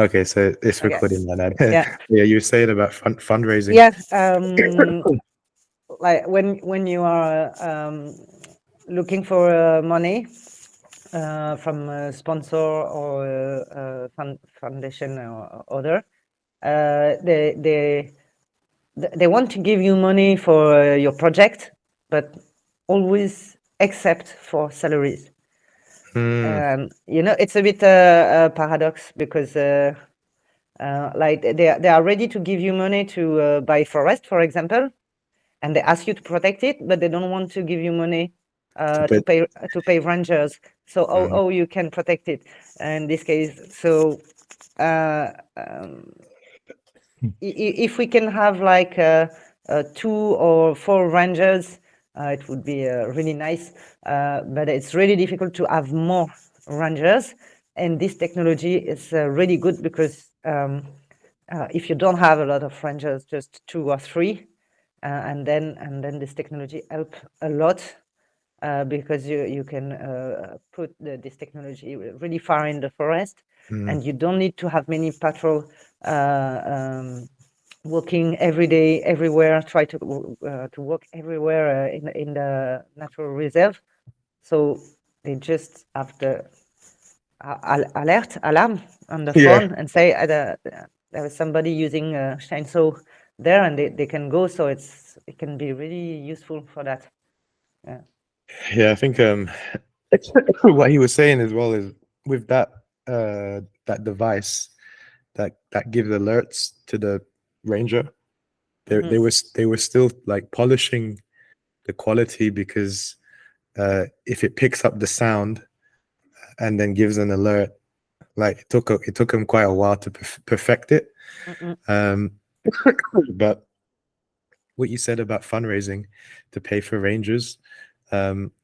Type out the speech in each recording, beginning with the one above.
Okay, so it's I recording guess. then. Yeah. Yeah, you were saying about fundraising. Yeah. Like when you are looking for money from a sponsor or a foundation or other, they want to give you money for your project, but always except for salaries. Hmm. It's a bit a paradox because like they are ready to give you money to buy forest, for example, and they ask you to protect it, but they don't want to give you money To to put, pay rangers. So mm, you can protect it in this case. So uh, um, if we can have like 2 or 4 rangers, it would be really nice. But it's really difficult to have more rangers, and this technology is really good because if you don't have a lot of rangers, just 2 or 3, and then this technology help a lot because you can put this technology really far in the forest, mm. and you don't need to have many patrol walking every day everywhere, try to walk everywhere in the natural reserve. So they just have the alert alarm on the Yeah, phone and say there is somebody using a chainsaw there, and they can go. So it can be really useful for that. Yeah. yeah. I think what he was saying as well is with that device that gives alerts to the ranger. They Mhm. were still like polishing the quality because if it picks up the sound and then gives an alert, like it took him quite a while to perfect it. Mhm. Um, but what you said about fundraising to pay for rangers,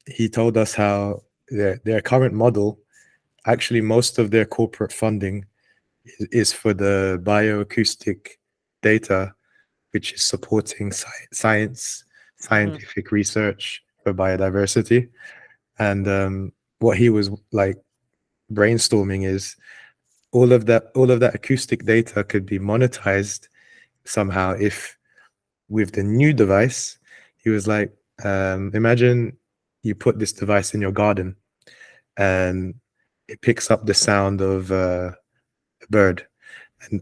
he told us how their current model, actually most of their corporate funding is for the bioacoustic data, which is supporting science, Mhm. scientific research for biodiversity. And what he was like brainstorming is all of that acoustic data could be monetized somehow if with the new device. He was like, imagine you put this device in your garden and it picks up the sound of a bird,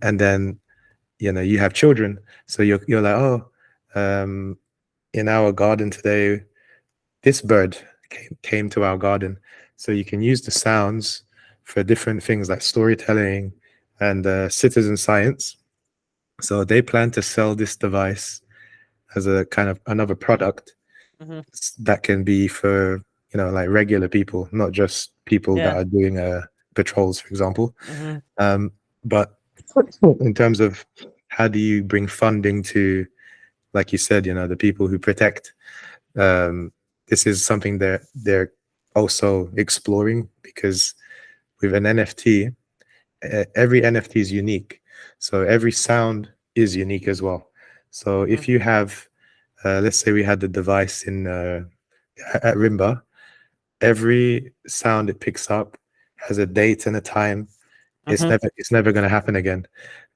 and then you have children, so you're like, oh, um, in our garden today, this bird came to our garden, so you can use the sounds for different things like storytelling and citizen science. So they plan to sell this device as a kind of another product Mhm. that can be for like regular people, not just people that Yeah. are doing patrols, for example. Mhm. But in terms of how do you bring funding to, like you said, the people who protect, um, this is something that they're also exploring because with an NFT, every NFT is unique. So every sound is unique as well. So Mhm. if you have, let's say we had the device in at Rimba, every sound it picks up has a date and a time. Mhm. It's never going to happen again.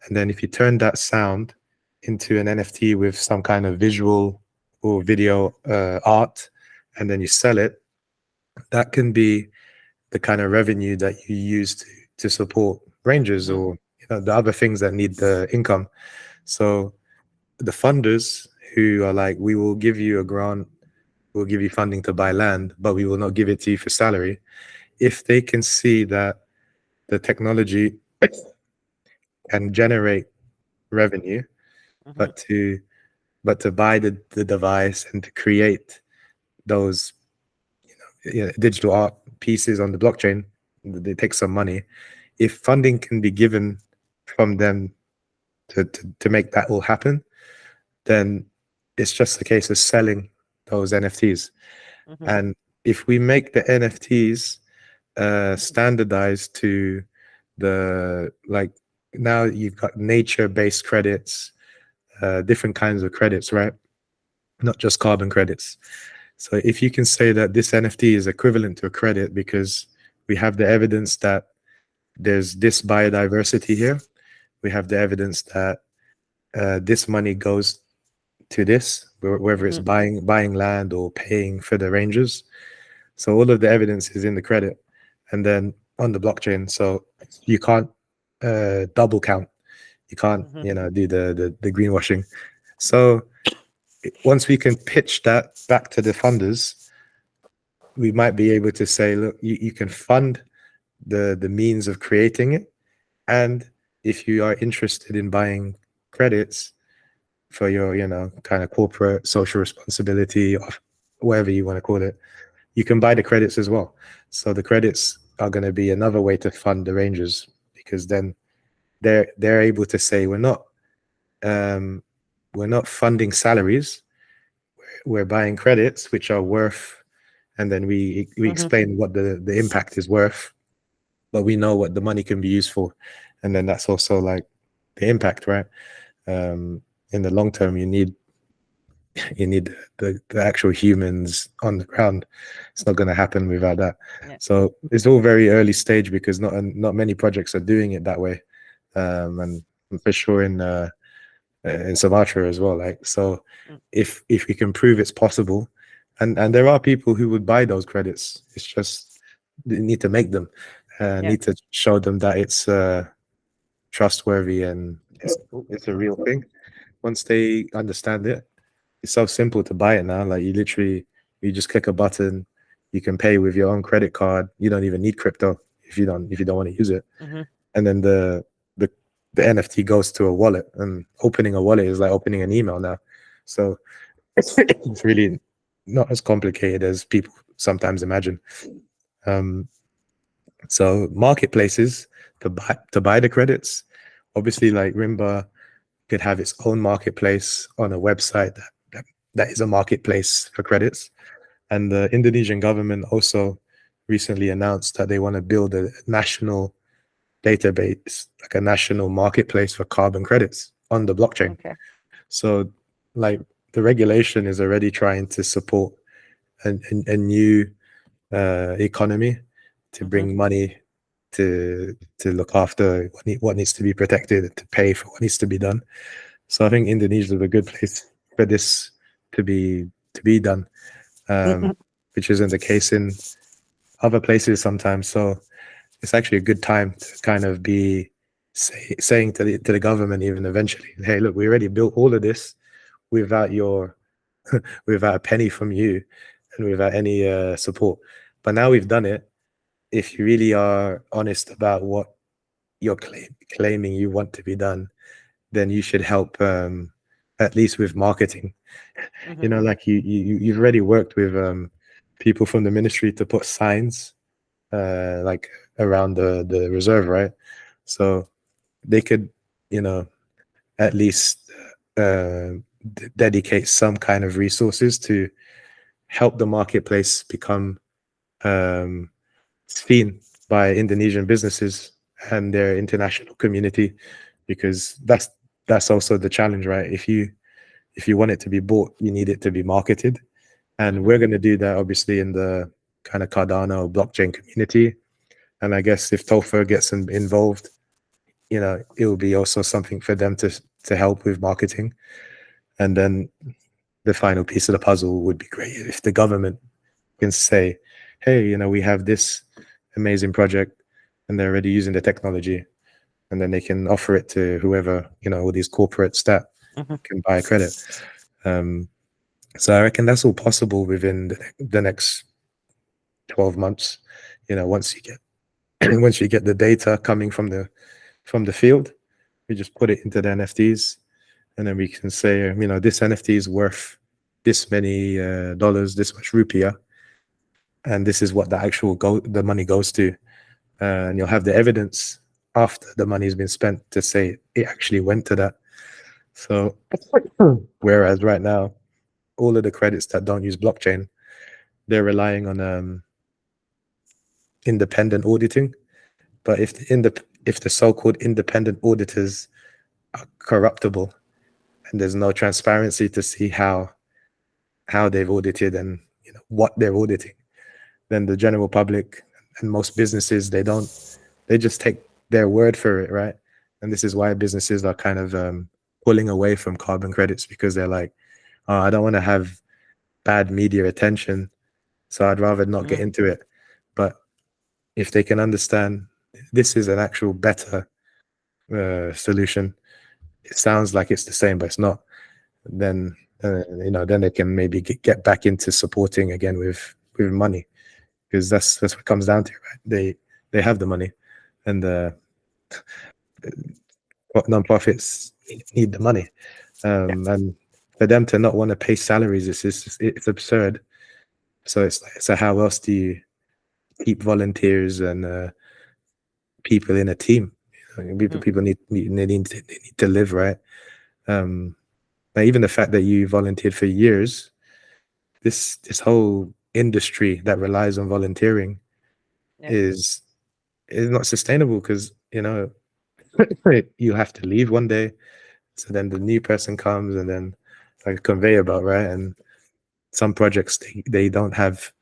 And then if you turn that sound into an NFT with some kind of visual or video art, and then you sell it, that can be the kind of revenue that you use to support rangers Mhm. or the other things that need the income. So the funders who are like, we will give you a grant, we'll give you funding to buy land, but we will not give it to you for salary. If they can see that the technology can generate revenue, Mhm. but to buy the device and to create those digital art pieces on the blockchain, they take some money. If funding can be given from them to make that all happen, then it's just a case of selling those NFTs. Mhm. And if we make the NFTs standardized to the like now you've got nature-based credits, different kinds of credits, right? Not just carbon credits. So if you can say that this NFT is equivalent to a credit because we have the evidence that there's this biodiversity here. We have the evidence that this money goes to this, whether it's buying land or paying for the rangers. So all of the evidence is in the credit, and then on the blockchain. So you can't double count. You can't, do the greenwashing. So once we can pitch that back to the funders, we might be able to say, look, you can fund the means of creating it, and if you are interested in buying credits for your, kind of corporate social responsibility or whatever you want to call it, you can buy the credits as well. So the credits are going to be another way to fund the rangers, because then they're able to say, we're not funding salaries, we're buying credits which are worth, and then we explain what the impact is worth, but we know what the money can be used for, and then that's also like the impact, right? In the long term, you need the actual humans on the ground. It's not going to happen without that. So it's all very early stage, because not many projects are doing it that way, and for sure in Sumatra as well. Like, so if we can prove it's possible, and there are people who would buy those credits, it's just you need to make them, need to show them that it's trustworthy and it's a real thing. Once they understand it, it's so simple to buy it now. Like, you just click a button, you can pay with your own credit card. You don't even need crypto if you don't want to use it. And then the NFT goes to a wallet, and opening a wallet is like opening an email now. So it's really not as complicated as people sometimes imagine. So marketplaces to buy the credits, obviously, like Rimba could have its own marketplace on a website that is a marketplace for credits. And the Indonesian government also recently announced that they want to build a national database, like a national marketplace for carbon credits on the blockchain. So like the regulation is already trying to support a new economy to bring money to look after what needs to be protected, to pay for what needs to be done. So I think Indonesia is a good place for this to be done, which isn't the case in other places sometimes. So it's actually a good time to kind of be saying to the government, even eventually, hey, look, we already built all of this without without a penny from you and without any support. But now we've done it. If you really are honest about what you're claiming you want to be done, then you should help at least with marketing. Like you've already worked with people from the ministry to put signs like around the reserve, right? So they could, at least dedicate some kind of resources to help the marketplace become seen by Indonesian businesses and their international community, because that's also the challenge, right? If you want it to be bought, you need it to be marketed, and we're going to do that obviously in the kind of Cardano blockchain community. And I guess if Topher gets involved, it will be also something for them to help with marketing. And then the final piece of the puzzle would be great if the government can say, hey, we have this amazing project and they're already using the technology, and then they can offer it to whoever, all these corporates that can buy credit. So I reckon that's all possible within the next 12 months. Once you get the data coming from the field, we just put it into the NFTs, and then we can say, this NFT is worth this many dollars, this much rupiah, and this is what the money goes to. And you'll have the evidence after the money's been spent to say it actually went to that. So whereas right now, all of the credits that don't use blockchain, they're relying on independent auditing. But if the so-called independent auditors are corruptible and there's no transparency to see how they've audited and what they're auditing, then the general public and most businesses, they just take their word for it, right? And this is why businesses are kind of pulling away from carbon credits, because they're like, oh, I don't want to have bad media attention, so I'd rather not get into it. But if they can understand this is an actual better solution, it sounds like it's the same, but it's not. Then then they can maybe get back into supporting again with money, because that's what it comes down to, right? They have the money, and non-profits need the money, and for them to not want to pay salaries, it's absurd. So it's like, so how else do you keep volunteers and people in a team? People need to live, right? Even the fact that you volunteered for years, this whole industry that relies on volunteering is not sustainable, because you have to leave one day, so then the new person comes, and then like a conveyor belt, right? And some projects they don't have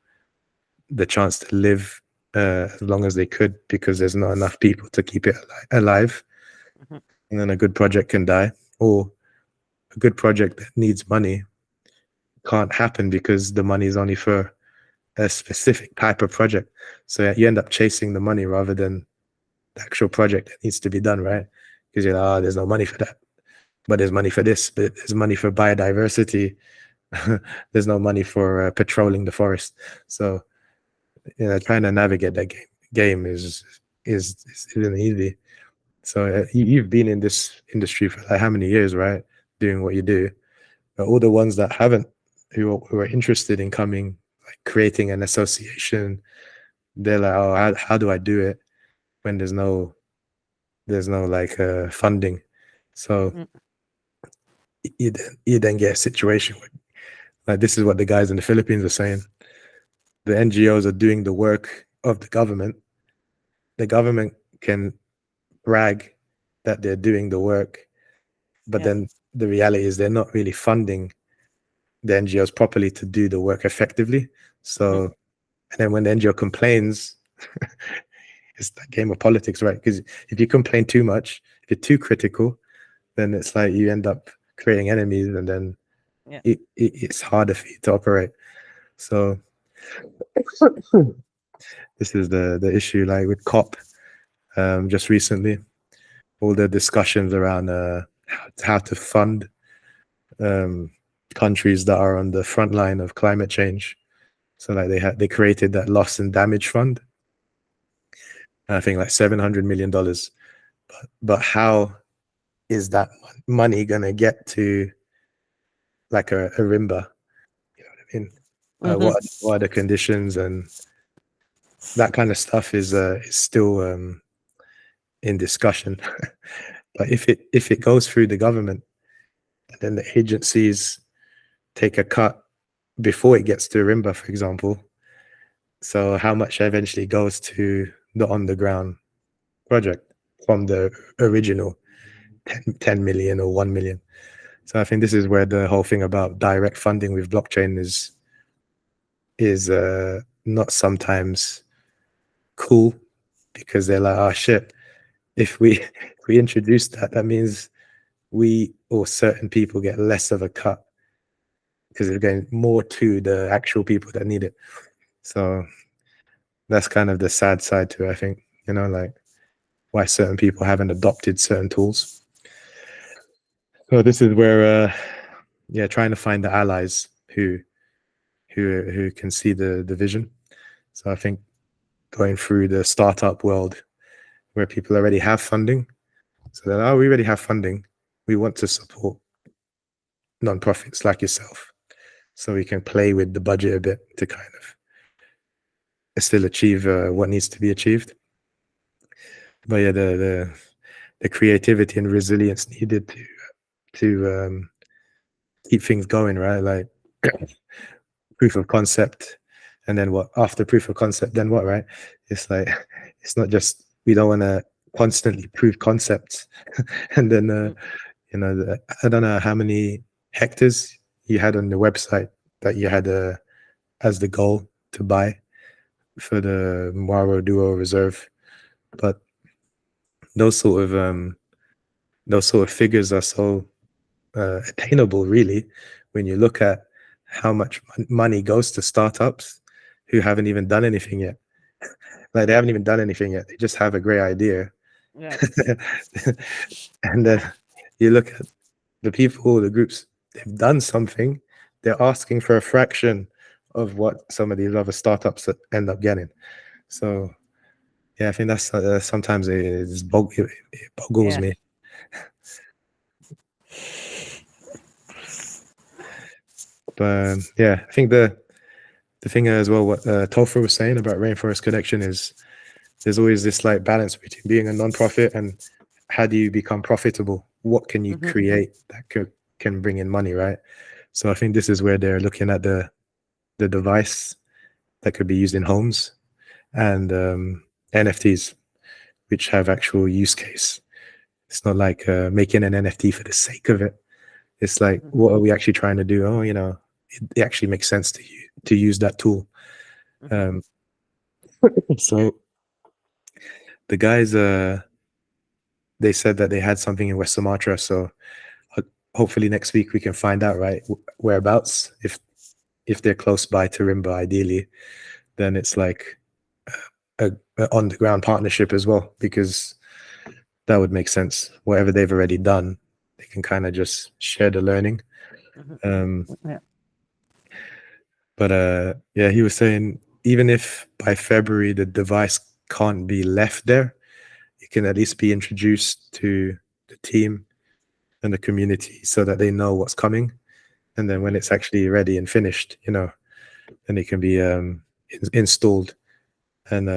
the chance to live as long as they could, because there's not enough people to keep it alive. And then a good project can die, or a good project that needs money can't happen because the money is only for a specific type of project. So you end up chasing the money rather than the actual project that needs to be done, right? Because you're like, oh, there's no money for that, but there's money for this, but there's money for biodiversity. There's no money for patrolling the forest. So trying to navigate that game isn't easy. So you've been in this industry for like how many years, right? Doing what you do. But all the ones that haven't, who are interested in coming, like creating an association, they're like, oh, how do I do it when there's no like funding? So you then get a situation where, like, this is what the guys in the Philippines are saying. The NGOs are doing the work of the government. The government can brag that they're doing the work, but then the reality is they're not really funding the NGOs properly to do the work effectively. So, and then when the NGO complains, it's that game of politics, right? Because if you complain too much, if you're too critical, then it's like you end up creating enemies, and then it's harder for you to operate. So this is the issue, like with COP, just recently, all the discussions around how to fund countries that are on the front line of climate change. So like they created that loss and damage fund. I think like $700 million. But how is that money gonna get to like a Rimba? You know what I mean? What are the conditions, and that kind of stuff is still in discussion. But if it goes through the government, and then the agencies take a cut before it gets to Rimba, for example, so how much eventually goes to the on-the-ground project from the original 10 million or 1 million? So I think this is where the whole thing about direct funding with blockchain is not sometimes cool, because they're like, oh shit, if we introduce that, that means we or certain people get less of a cut, because it's going more to the actual people that need it. So that's kind of the sad side to it, I think, like why certain people haven't adopted certain tools. So this is where trying to find the allies who can see the vision. So I think going through the startup world where people already have funding, so then, oh, we already have funding, we want to support non-profits like yourself, so we can play with the budget a bit to kind of still achieve what needs to be achieved. But yeah, the creativity and resilience needed to keep things going, right? Like proof of concept, and then what after proof of concept, then what, right? It's like, it's not just, we don't want to constantly prove concepts and then I don't know how many hectares you had on the website that you had as the goal to buy for the Maro Duo reserve, but those sort of figures are so attainable, really, when you look at how much money goes to startups who haven't even done anything yet. Like, they haven't even done anything yet. They just have a great idea. Yeah. And then you look at the people, the groups, they've done something. They're asking for a fraction of what some of these other startups end up getting. So yeah, I think that's sometimes it boggles Yeah. me. But yeah, I think the thing as well, what Topher was saying about Rainforest Connection is there's always this like balance between being a non-profit and how do you become profitable? What can you create that can bring in money, right? So I think this is where they're looking at the device that could be used in homes and NFTs, which have actual use case. It's not like making an NFT for the sake of it. It's like, what are we actually trying to do? Oh, it actually makes sense to use that tool. So the guys, they said that they had something in West Sumatra. So hopefully next week we can find out, right, whereabouts. If they're close by to Rimba, ideally, then it's like a on the ground partnership as well, because that would make sense. Whatever they've already done, they can kind of just share the learning. Yeah. But yeah, he was saying even if by February the device can't be left there, it can at least be introduced to the team and the community so that they know what's coming. And then when it's actually ready and finished, then it can be installed. And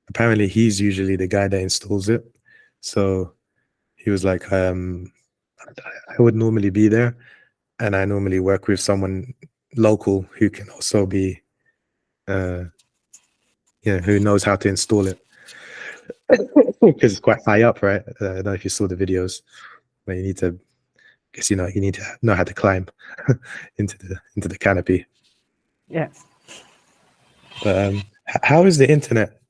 apparently he's usually the guy that installs it. So he was like, I would normally be there, and I normally work with someone local who can also be, who knows how to install it, because it's quite high up, right? I don't know if you saw the videos, but you need to know how to climb into the canopy. Yeah. But how is the internet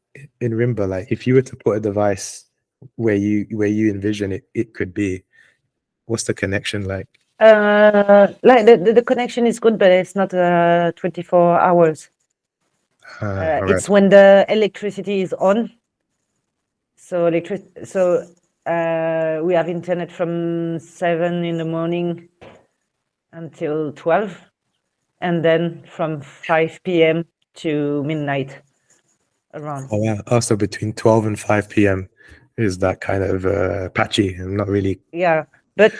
in Rimba? Like, if you were to put a device where you envision it could be, what's the connection like? Like the connection is good, but it's not 24 hours. All right. It's when the electricity is on. So we have internet from 7 in the morning until 12, and then from 5 p.m. to midnight around. Oh yeah. Also between 12 and 5 p.m. is that kind of patchy and not really. Yeah, but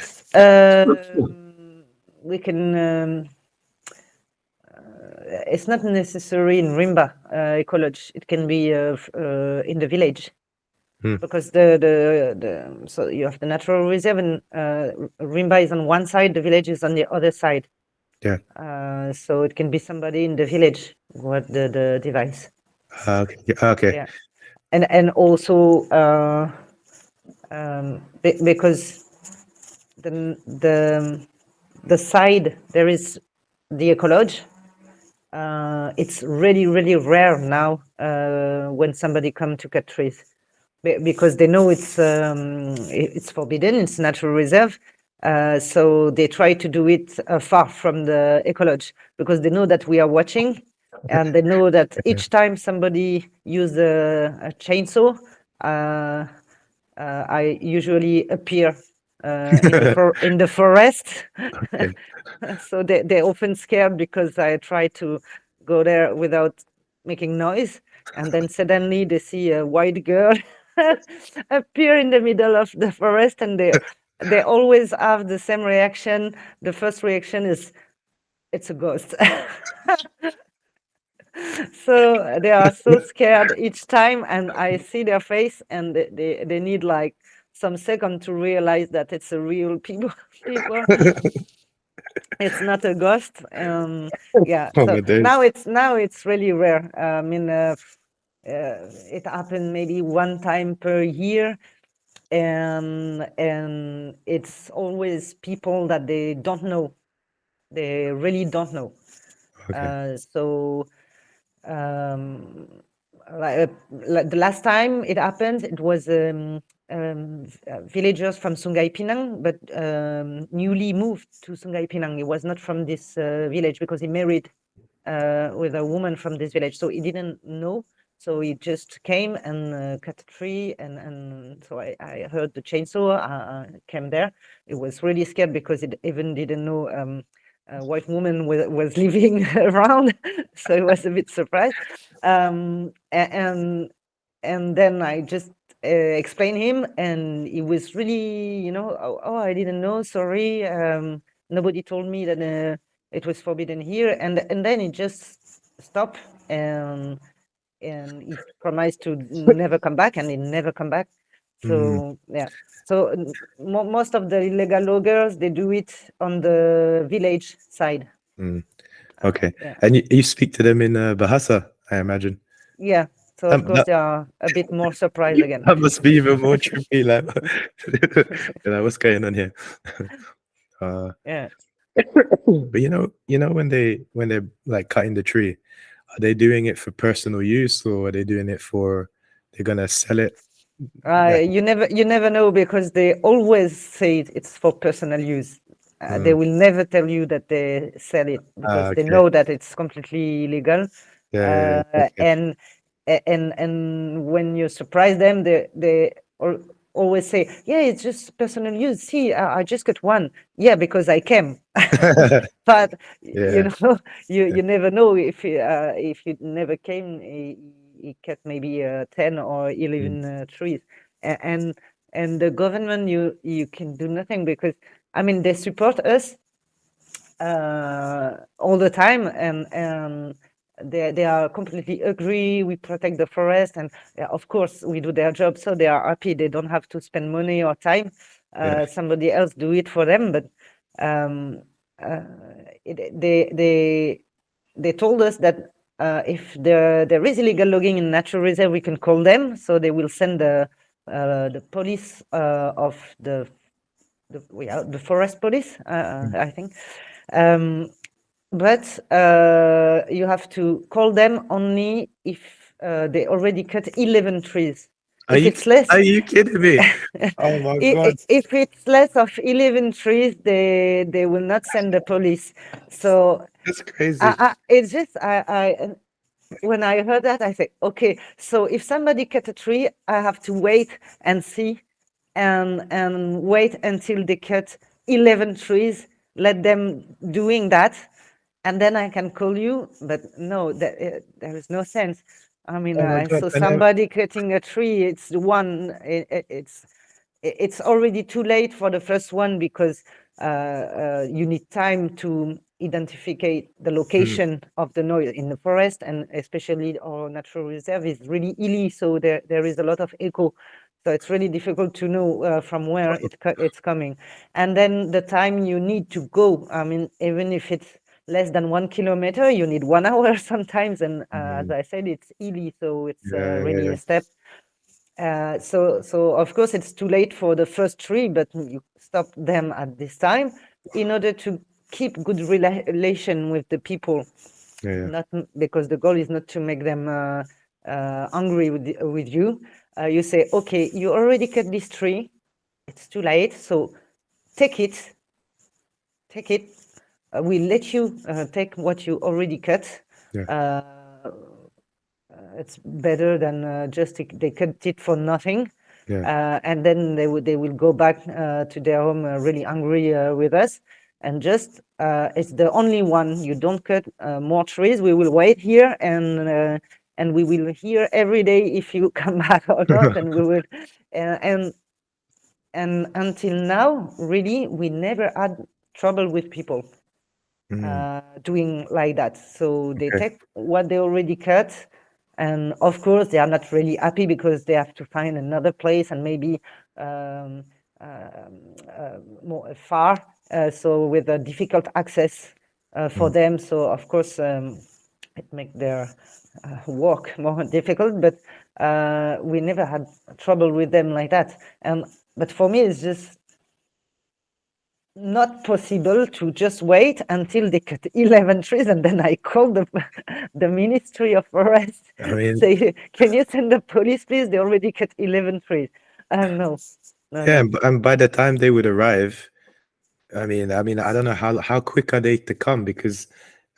we can. It's not necessary in Rimba ecology. It can be in the village, because so you have the natural reserve, and Rimba is on one side, the village is on the other side. Yeah. So it can be somebody in the village who had the device. Okay. Okay. Yeah, and also because the side there is the ecology. It's really, really rare now when somebody come to cut trees, because they know it's forbidden. It's natural reserve, so they try to do it far from the ecology, because they know that we are watching, and they know that each time somebody use a chainsaw, I usually appear in the forest. Okay. So they're often scared because I try to go there without making noise, and then suddenly they see a white girl appear in the middle of the forest, and they always have the same reaction. The first reaction is, it's a ghost. So they are so scared each time, and I see their face, and they need like some second to realize that it's a real people. It's not a ghost. Yeah. Oh So my days. now it's really rare. I mean, it happened maybe one time per year, and it's always people that they don't know. They really don't know. Okay. So like the last time it happened, it was villagers from Sungai Pinang, but newly moved to Sungai Pinang. He was not from this village because he married with a woman from this village, so he didn't know. So he just came and cut a tree, and so I heard the chainsaw, came there. It was really scared because it even didn't know a white woman was living around, so it was a bit surprised. And then I just explained him, and he was really, oh, I didn't know, sorry. Nobody told me that it was forbidden here, and then he just stopped, and he promised to never come back, and he never come back. So yeah, so most of the illegal loggers, they do it on the village side. Okay. Yeah, And you speak to them in Bahasa, I imagine. yeah. So of course That, they are a bit more surprised again. that must be even more trippy. Like, what's going on here? Yeah. But when they're like cutting the tree, are they doing it for personal use, or are they doing it for they're gonna sell it? You never know, because they always say it's for personal use. They will never tell you that they sell it, because they Okay. know that it's completely illegal. Yeah. Okay. And when you surprise them, they always say, yeah, it's just personal use. See, I just got one. Yeah, because I came. But Yeah. you never know. If you never came, he cut maybe 10 or 11 trees. And the government, you can do nothing, because I mean, they support us all the time, and they are completely agree. We protect the forest, and of course we do their job, so they are happy. They don't have to spend money or time. Yeah. Somebody else do it for them. But they told us that if there is illegal logging in natural reserve, we can call them, so they will send the police of the forest police, I think. But you have to call them only if they already cut 11 trees. If it's less, Are you kidding me? Oh my God. if it's less of 11 trees, they will not send the police. So That's crazy. it's just when I heard that, I say, okay, so if somebody cut a tree, I have to wait and see, and wait until they cut 11 trees, let them doing that, and then I can call you. But no, there is no sense. I mean, Oh my I God. saw And then, somebody cutting a tree. It's it's already too late for the first one, because you need time to identify the location of the noise in the forest, and especially our natural reserve is really hilly, so there is a lot of echo. So it's really difficult to know from where it's coming. And then the time you need to go, I mean, even if it's less than 1 kilometer, you need 1 hour sometimes. And as I said, it's hilly, so it's really yeah. a step. So of course it's too late for the first tree, but you stop them at this time in order to keep good relation with the people. Yeah. Not because the goal is not to make them angry with you. You say, okay, you already cut this tree. It's too late, so take it. Take it. We'll let you take what you already cut. Yeah. It's better than just they cut it for nothing. Yeah. And then they will go back to their home really angry with us. And just it's the only one. You don't cut more trees. We will wait here, and we will hear every day if you come back or not. And we will and until now, really, we never had trouble with people doing like that. So they Okay. take what they already cut, and of course they are not really happy, because they have to find another place, and maybe more far, so with a difficult access for them. So of course it makes their work more difficult, but we never had trouble with them like that. But for me, it's just not possible to just wait until they cut 11 trees, and then I call the Ministry of Forest, I mean, say, can you send the police, please? They already cut 11 trees. No, no, Yeah, no. and by the time they would arrive, I don't know how quick are they to come, because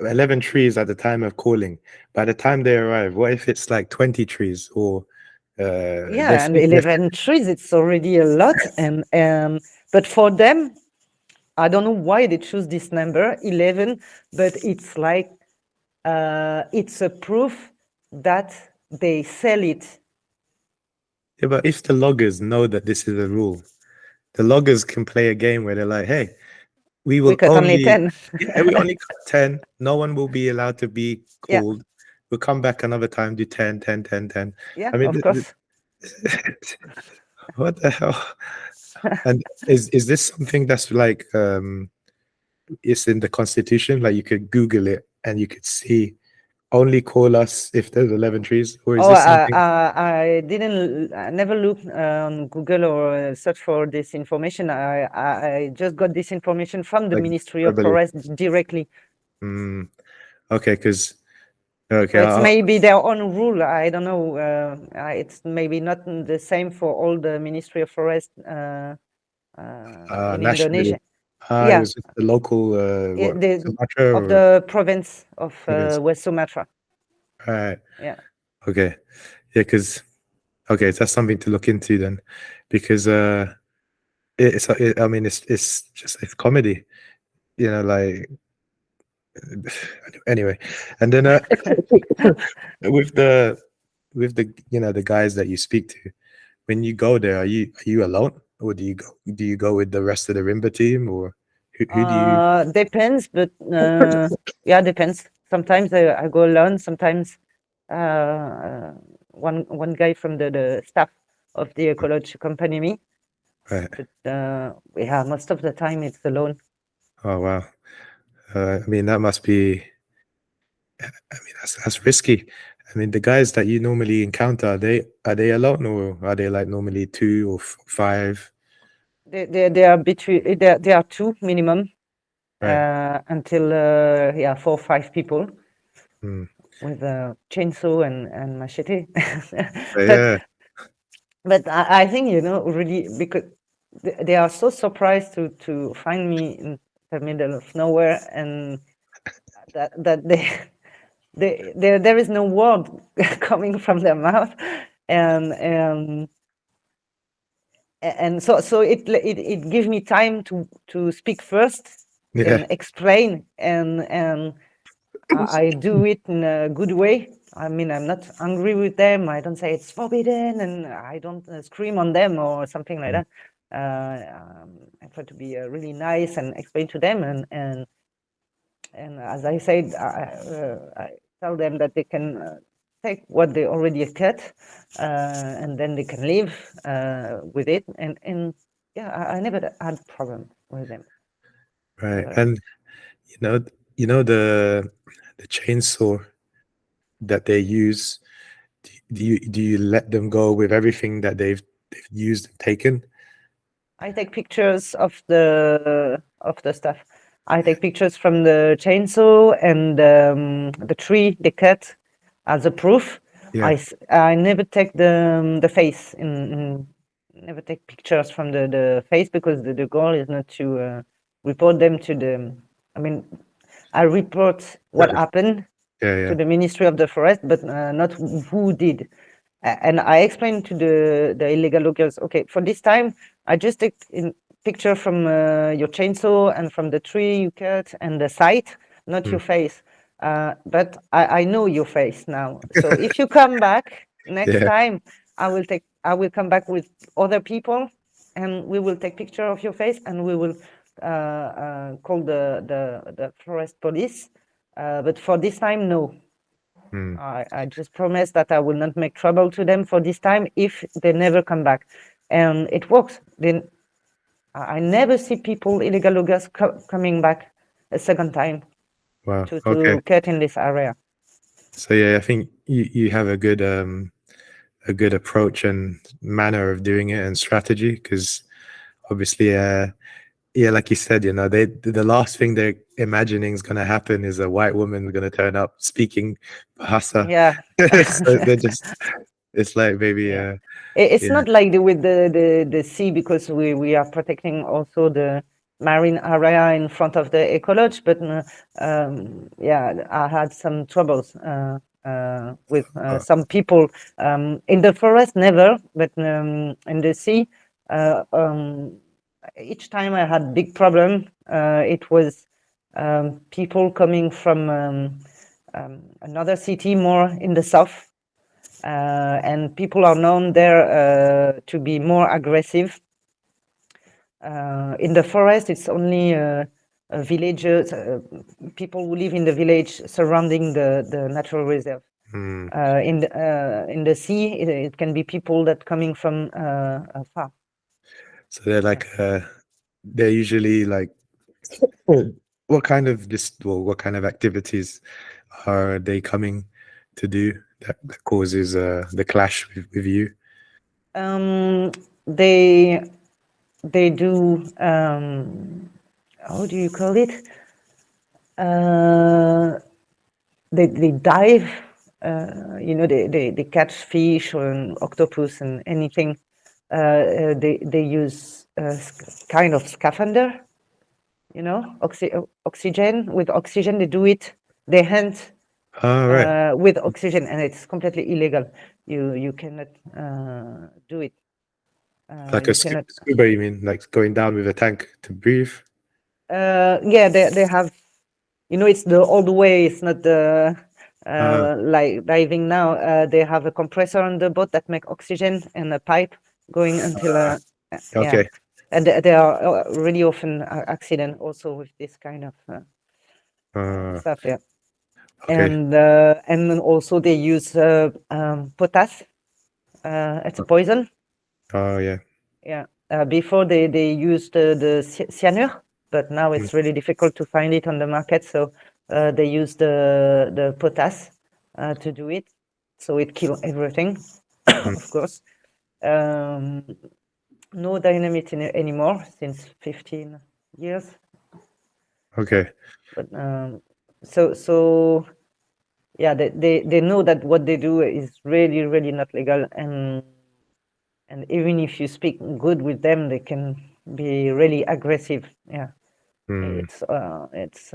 11 trees at the time of calling. By the time they arrive, what if it's like 20 trees, or Yeah, and 11 trees, it's already a lot. And but for them, I don't know why they choose this number 11, but it's like it's a proof that they sell it. Yeah, but if the loggers know that this is a rule, the loggers can play a game where they're like, hey, we We will cut only only 10. yeah, we only cut 10. No one will be allowed to be Yeah, called. We'll come back another time, do 10, 10, 10, 10. yeah, I mean, of course. what the hell? And is this something that's like it's in the constitution? Like you could Google it and you could see only call us if there's 11 trees, or is Oh, this something I didn't, I never looked on Google or search for this information. I just got this information from the like Ministry of verbally? Forest directly. Okay, because So okay, it's maybe their own rule. I don't know. It's maybe not the same for all the Ministry of Forest in nationally. Indonesia. Yeah, It was just the local what, the Sumatra of or the province of province. West Sumatra. Right. Yeah. Okay. Yeah, because okay, that's something to look into then, because I mean, it's just it's comedy, like anyway, and then with the the guys that you speak to when you go there, are you alone, or do you go with the rest of the Rimba team, or who do you? Depends, but yeah, depends. Sometimes I go alone. Sometimes one guy from the staff of the ecology accompany me. Right. But yeah, most of the time it's alone. Oh wow. I mean that must be. I mean that's risky. I mean the guys that you normally encounter, are they alone, or are they like normally two or five? They are between they are two minimum Right. until yeah 4 or 5 people Hmm. with a chainsaw and machete. but Yeah. but I think really because they are so surprised to find me in the middle of nowhere, and that there is no word coming from their mouth, and so it gives me time to speak first Yeah. and explain, and I do it in a good way. I mean, I'm not angry with them. I don't say it's forbidden, and I don't scream on them or something like Mm. that. I try to be really nice and explain to them, and as I said, I tell them that they can take what they already cut, and then they can live with it. And yeah, I never had problem with them. Right. Never. And you know, the chainsaw that they use. Do you let them go with everything that they've used and taken? I take pictures of the stuff. I take pictures from the chainsaw and the tree they cut as a proof. Yeah. I never take the face never take pictures from the face, because the goal is not to report them to the. I mean, I report what happened Yeah. to Yeah. the Ministry of the Forest, but not who did. And I explained to the illegal loggers, okay, for this time, I just take in picture from your chainsaw and from the tree you cut and the site, not Mm. your face. But I know your face now. So if you come back next Yeah. time, I will come back with other people, and we will take picture of your face, and we will call the forest police. But for this time, no. Mm. I just promise that I will not make trouble to them for this time if they never come back. And it works. Then I never see people, illegal loggers, coming back a second time Wow. Okay. to cut in this area. So yeah, I think you have a good approach and manner of doing it and strategy, because obviously yeah, like you said, the last thing they're imagining is going to happen is a white woman going to turn up speaking Bahasa. Yeah. So they're just It's like maybe Yeah. It's yeah. not like with the sea, because we are protecting also the marine area in front of the eco lodge, but yeah, I had some troubles with some people in the forest, never, but in the sea. Each time I had big problem, it was people coming from another city more in the south, and people are known there to be more aggressive. In the forest, it's only villagers, people who live in the village surrounding the natural reserve. Hmm. In the sea, it can be people that coming from far. So they're like they're usually like what kind of what kind of activities are they coming to do that causes the clash with you? They do how do you call it? They dive. You know, they catch fish or octopus and anything. They use kind of scaphandre. You know, oxygen. With oxygen, they do it. They hunt Oh, right. with oxygen, and it's completely illegal. You cannot do it. Like a You cannot. scuba, you mean? Like going down with a tank to breathe? Yeah, they have. You know, it's the old way. It's not the Uh, like diving now. They have a compressor on the boat that make oxygen and a pipe going until yeah, okay. and there are really often accident also with this kind of stuff. Yeah, Okay. and then also they use potash. It's a poison. Oh, yeah. Yeah. Before they used the cyanure, but now Mm, it's really difficult to find it on the market. So they use the potash to do it. So it kills everything, mm. of course. Um, no dynamite anymore since 15 years. Okay. But so yeah, they know that what they do is really really not legal, and even if you speak good with them, they can be really aggressive. Yeah, Mm. it's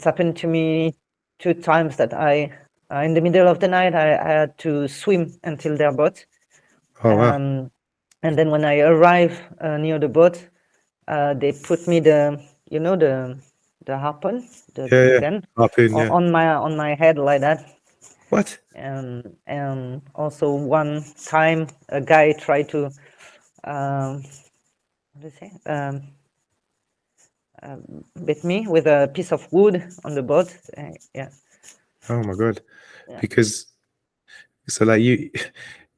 happened to me 2 times that I in the middle of the night I had to swim until their boat, Oh, wow. and then when I arrive near the boat, they put me you know the harpoon, Yeah, the yeah. gun Harpoon, yeah. on my head like that. What? And also one time a guy tried to what do you say bit me with a piece of wood on the boat. Yeah, Oh my God. yeah, Because so like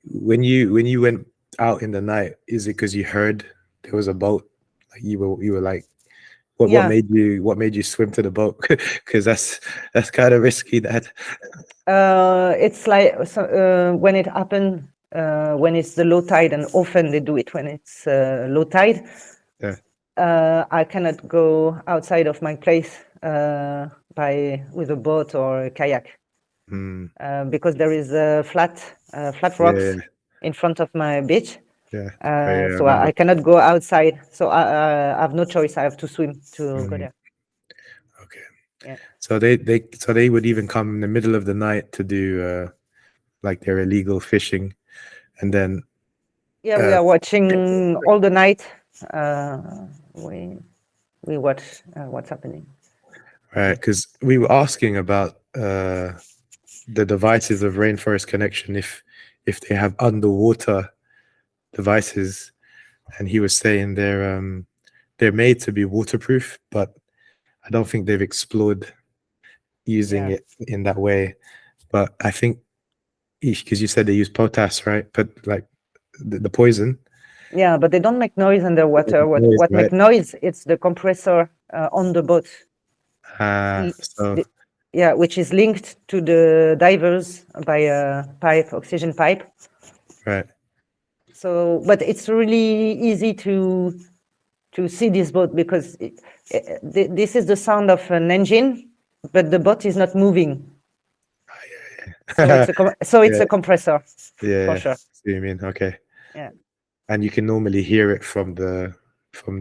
when you went out in the night, is it because you heard there was a boat? Like you were like, yeah. what made you swim to the boat? Because that's kind of risky. That It's like when it happened when it's the low tide, and often they do it when it's low tide. yeah. I cannot go outside of my place with a boat or a kayak Mm, because there is flat yeah, rocks in front of my beach. yeah. Oh, yeah, I So remember. I cannot go outside. So I have no choice. I have to swim to go Mm, there. okay. Yeah. So they would even come in the middle of the night to do like their illegal fishing, and then Yeah, we uh, are watching all the night. Uh, we we watch what's happening. right, because we were asking about the devices of Rainforest Connection if they have underwater devices, and he was saying they're made to be waterproof, but I don't think they've explored using Yeah, it in that way. But I think because you said they use potash, right? But like the poison, yeah, but they don't make noise underwater. What make right? noise? It's the compressor on the boat. So Yeah, which is linked to the divers by a pipe, oxygen pipe. right. So, but it's really easy to see this boat because this is the sound of an engine, but the boat is not moving. So it's Yeah, a compressor for yeah. sure. See what you mean? Okay. Yeah. And you can normally hear it from the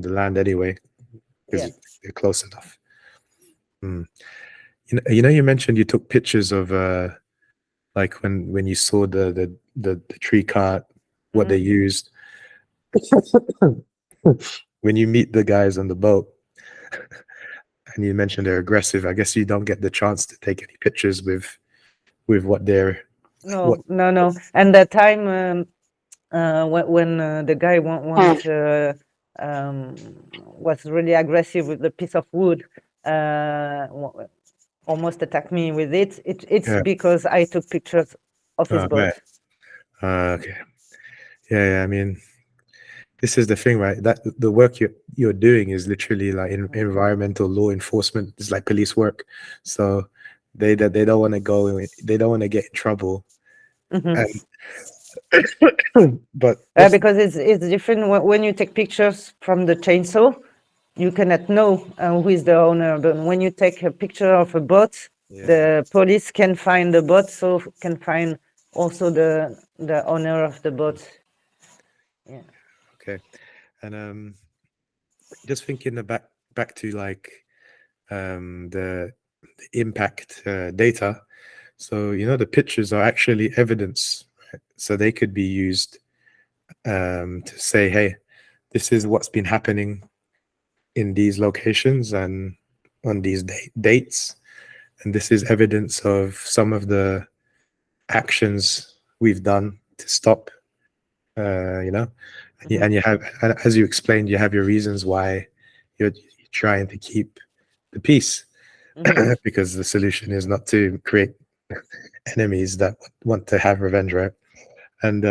land anyway, Yeah. because they're close enough. Hmm. You know, you mentioned you took pictures of like when you saw the tree cart, what they used. When you meet the guys on the boat, and you mentioned they're aggressive, I guess you don't get the chance to take any pictures with what they're what. No. And that time when the guy was really aggressive with the piece of wood, almost attacked me with it. It's Yeah. because I took pictures of his Oh, boat. right. Okay. Yeah. I mean, this is the thing, right? That the work you're doing is literally like environmental law enforcement. It's like police work. So they don't want to they don't want to get in trouble. And but just Because it's different when you take pictures from the chainsaw. You cannot know who is the owner, but when you take a picture of a boat, yeah. the police can find the boat, so can find also the owner of the boat. Yeah. Okay. And just thinking back to like the impact data. So you know the pictures are actually evidence, right? So they could be used to say, hey, this is what's been happening in these locations and on these dates, and this is evidence of some of the actions we've done to stop. You know, and you have, and as you explained, you have your reasons why you're trying to keep the peace. Because the solution is not to create enemies that want to have revenge, right? And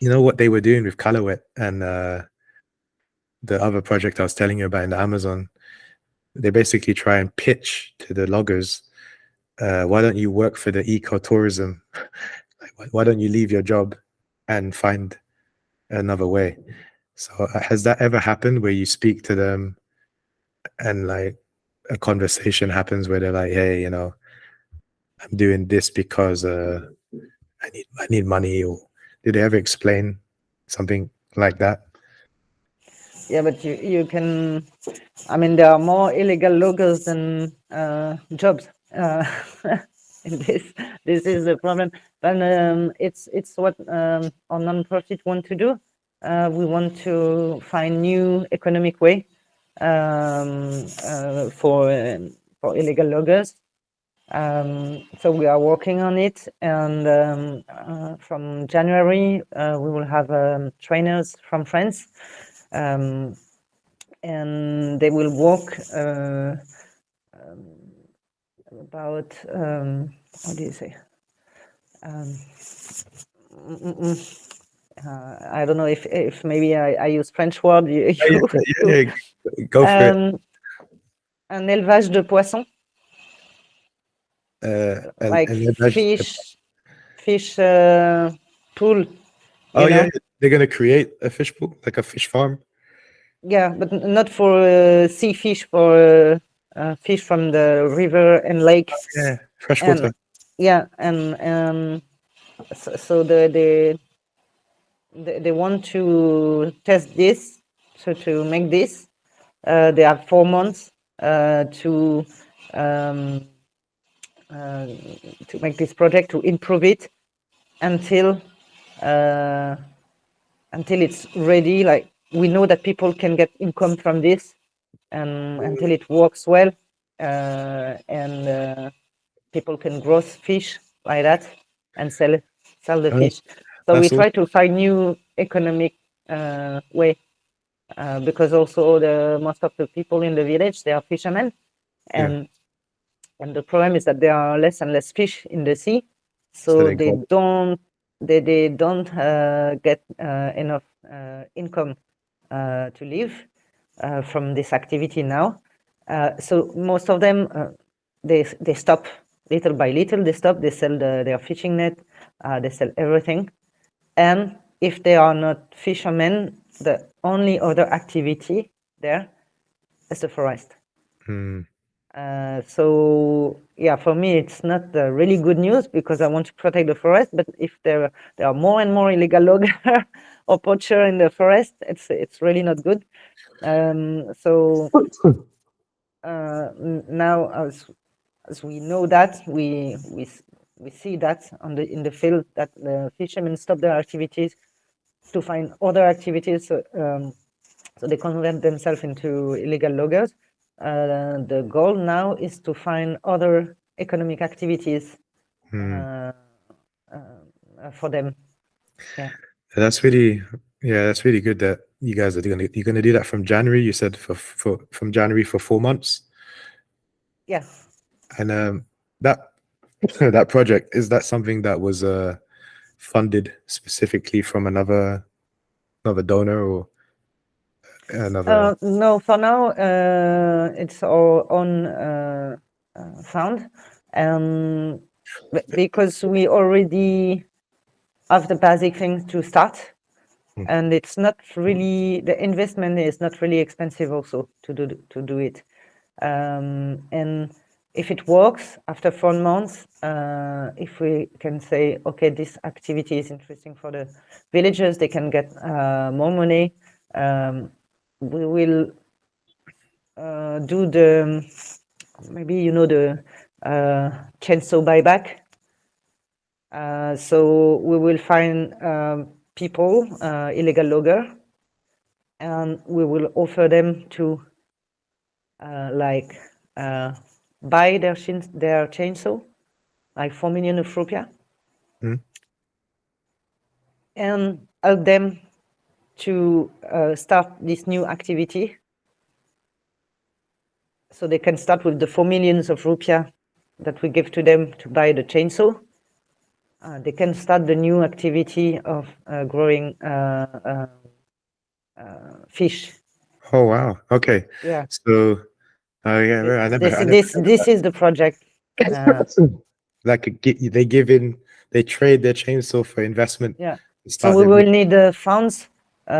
you know what they were doing with Calawet and the other project I was telling you about in the Amazon? They basically try and pitch to the loggers, why don't you work for the ecotourism? Like, why don't you leave your job and find another way? So has that ever happened where you speak to them and like a conversation happens where they're like, hey, you know, I'm doing this because I need money, or did they ever explain something like that? Yeah, but you can. I mean, there are more illegal loggers than jobs. In this is the problem, but it's what our non-profit want to do. We want to find new economic way for illegal loggers. So we are working on it, and from January we will have trainers from France, and they will walk about how do you say? I don't know if maybe I use French word. Go for it. Un élevage de poissons, like And then fish pool. oh You yeah, know, they're gonna create a fish pool, like a fish farm. yeah, but not for sea fish, for fish from the river and lake, Yeah, freshwater. and yeah, and so they want to test this. So to make this, they have 4 months um, to make this project, to improve it until uh, until it's ready. Like, we know that people can get income from this, and until it works well, and people can grow fish like that and sell the fish. So we That's try all. to find new economic way, because also most of the people in the village, they are fishermen, Yeah. and the problem is that there are less and less fish in the sea, So so they go. they don't get enough income to live from this activity now. So most of them, they stop little by little. They stop. They sell their fishing net. They sell everything. And if they are not fishermen, the only other activity there is the forest. Hmm. So yeah, for me, it's not really good news because I want to protect the forest. But if there are more and more illegal logger or poacher in the forest, it's really not good. So now, as we know that we see that in the field that the fishermen stop their activities to find other activities. So they convert themselves into illegal loggers. The goal now is to find other economic activities for them. Yeah. That's really, yeah, that's really good that you guys are you're gonna do that from January. You said from January for 4 months, Yeah. and that that project, is that something that was funded specifically from another donor or another? No, for now, it's our own fund, because we already have the basic things to start, and it's not really, the investment is not really expensive also to do it. And if it works after 4 months, if we can say, okay, this activity is interesting for the villagers, they can get more money. We will do the, maybe the chainsaw buyback. So we will find people, illegal logger, and we will offer them to buy their chainsaw, like 4 million of rupiah, and help them to start this new activity. So they can start with the 4 millions of rupiah that we give to them to buy the chainsaw. They can start the new activity of growing fish. Oh wow, okay. Yeah. So yeah, I never heard This is the project. like they trade their chainsaw for investment. Yeah. To So start we their will need the funds to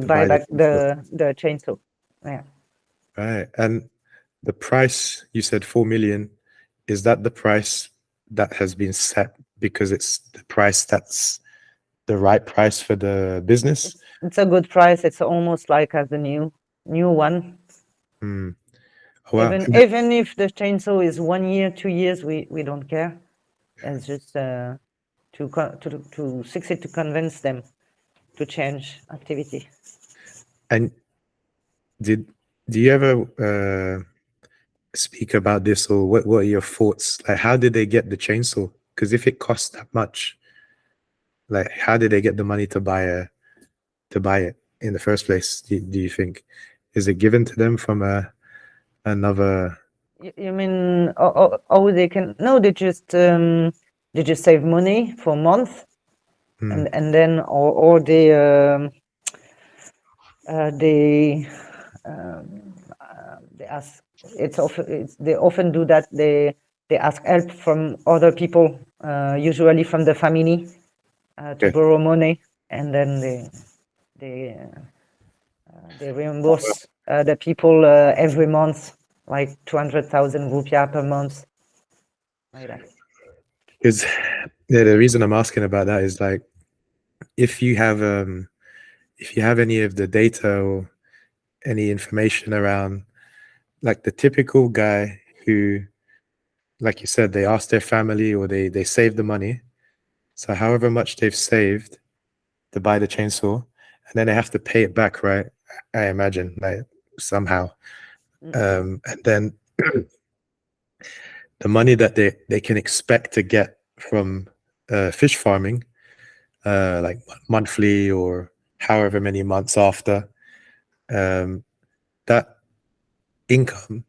buy buy the back chainsaw. the chainsaw. Yeah. Right. And the price, you said 4 million, is that the price that has been set because it's the price that's the right price for the business? It's a good price. It's almost like as a new one. Oh, wow. Even if the chainsaw is 1 year, 2 years, we don't care. It's just to succeed to convince them to change activity. And do you ever speak about this, or what are your thoughts? Like, how did they get the chainsaw? Because if it costs that much, like, how did they get the money to buy it in the first place? Do you think, is it given to them from another? You mean they can? No, they just save money for a month, and then or they ask. They often do that. They ask help from other people, usually from the family, to borrow money, and then they reimburse the people every month, like 200,000 rupiah per month, like that. Because the reason I'm asking about that is, like, if you have any of the data or any information around, like, the typical guy who, like you said, they ask their family or they save the money. So however much they've saved to buy the chainsaw, and then they have to pay it back, right? I imagine, like, somehow. And then the money that they can expect to get from fish farming, like monthly or however many months after, that income,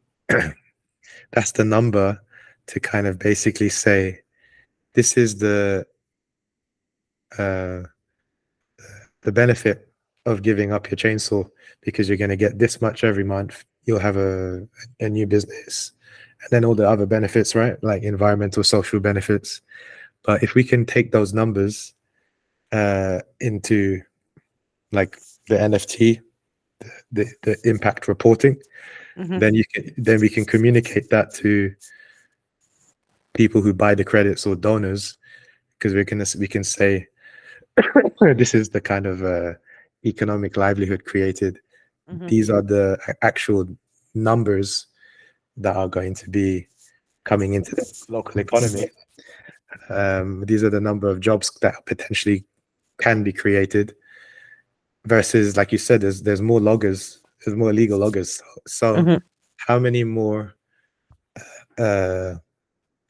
that's the number to kind of basically say, this is the benefit of giving up your chainsaw, because you're going to get this much every month. You'll have a new business, and then all the other benefits, right? Like environmental, social benefits. But if we can take those numbers into, like, the NFT, the impact reporting, Mhm. Then we can communicate that to people who buy the credits or donors, because we can say this is the kind of economic livelihood created. Mhm. These are the actual numbers that are going to be coming into the local economy. These are the number of jobs that potentially can be created. Versus, like you said, there's more loggers, there's more illegal loggers. So Mhm. how many more uh,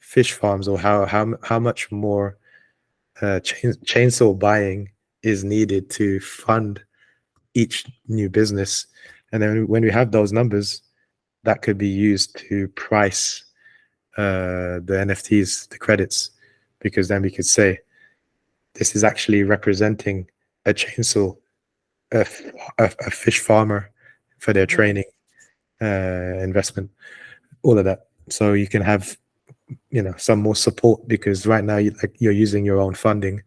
fish farms, or how much more chainsaw buying is needed to fund each new business? And then when we have those numbers, that could be used to price the NFTs, the credits, because then we could say this is actually representing a chainsaw, a fish farmer for their Mhm. training, investment, all of that. So you can have, some more support, because right now you're using your own funding,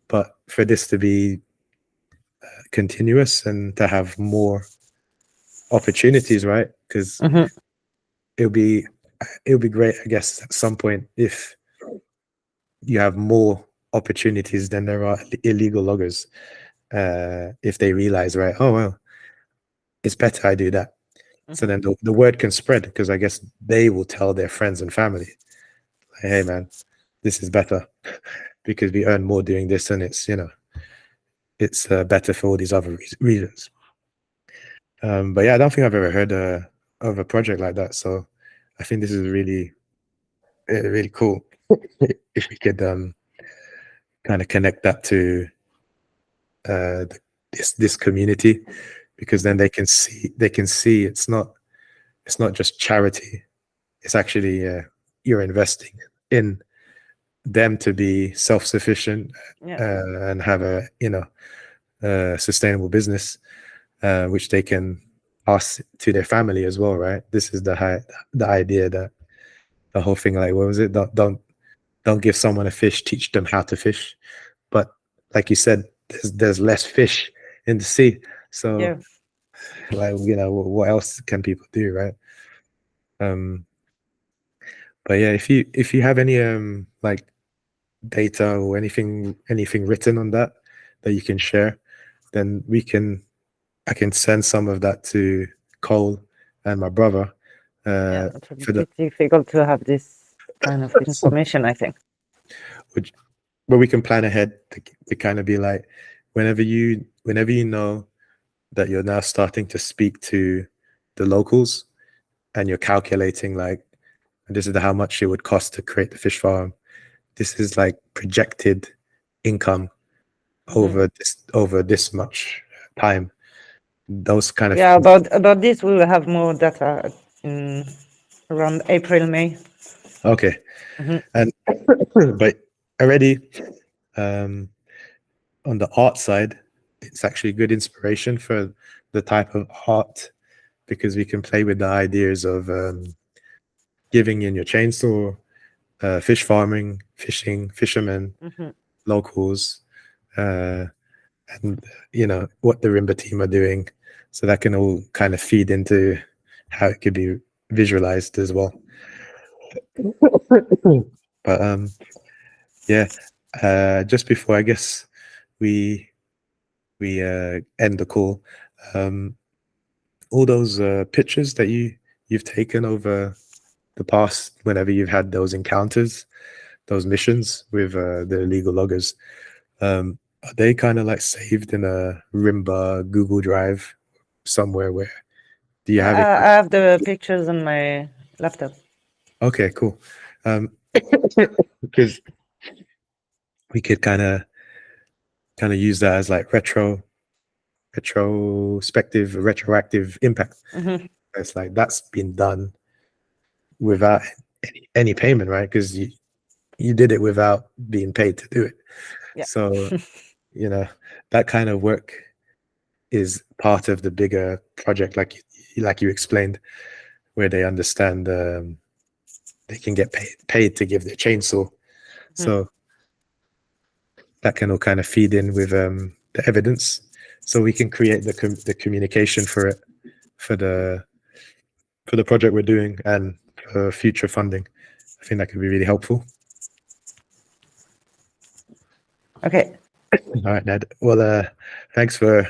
but for this to be continuous and to have more opportunities, right? Because Mhm. it'll be it'll be great, I guess, at some point, if you have more opportunities than there are illegal loggers. If they realize, right, oh well, it's better I do that. So Mhm. then the word can spread, because I guess they will tell their friends and family, like, hey man, this is better because we earn more doing this, and it's better for all these other reasons. But yeah, I don't think I've ever heard of a project like that. So I think this is really, really cool. If we could kind of connect that to this community, because then they can see it's not just charity. It's actually you're investing in them to be self-sufficient, Yeah. and have a sustainable business, which they can pass to their family as well, right? This is the idea, that the whole thing, like, what was it? Don't give someone a fish, teach them how to fish. But like you said, there's less fish in the sea, so Yeah. like, what else can people do, right? Um, but yeah, if you have any like data or anything written on that you can share, then I can send some of that to Cole and my brother, Yeah. uh, It would for be the difficult to have this kind of information, I think. which where we can plan ahead to kind of be like, whenever you know that you're now starting to speak to the locals, and you're calculating, like, this is how much it would cost to create the fish farm. This is like projected income Mhm. over this much time. Those kind of Yeah. About this, we will have more data in around April, May. okay. Mhm. And but already, um, on the art side, it's actually good inspiration for the type of art, because we can play with the ideas of giving in your chainsaw, fish farming, fishing, fishermen, Mhm. locals, uh, and what the Rimba team are doing. So that can all kind of feed into how it could be visualized as well. But yeah, just before, I guess, we end the call, um, all those pictures that you've taken over the past, whenever you've had those encounters, those missions with the illegal loggers, are they kind of like saved in a Rimba Google Drive somewhere? Where do you Yeah, have it? I have the pictures on my laptop. Okay, cool. Um, because we could kind of use that as like retroactive impact. Mhm. It's like that's been done without any payment, right? Because you did it without being paid to do it. Yeah. So, you know, that kind of work is part of the bigger project, like you explained, where they understand they can get paid to give their chainsaw. Mhm. So that can all kind of feed in with the evidence, so we can create the communication for it, for the for the project we're doing and for future funding. I think that could be really helpful. Okay. All right, Ned. Well, thanks for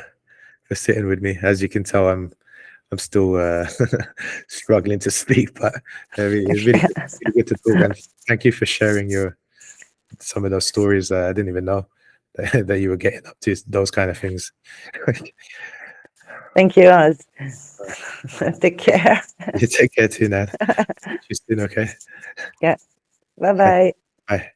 sitting with me. As you can tell, I'm still struggling to speak, but it's really good to talk. And thank you for sharing some of those stories. I didn't even know that you were getting up to those kind of things. Thank you. Take care. You take care too, Ned. See you soon, okay? Yeah. Bye-bye. Bye.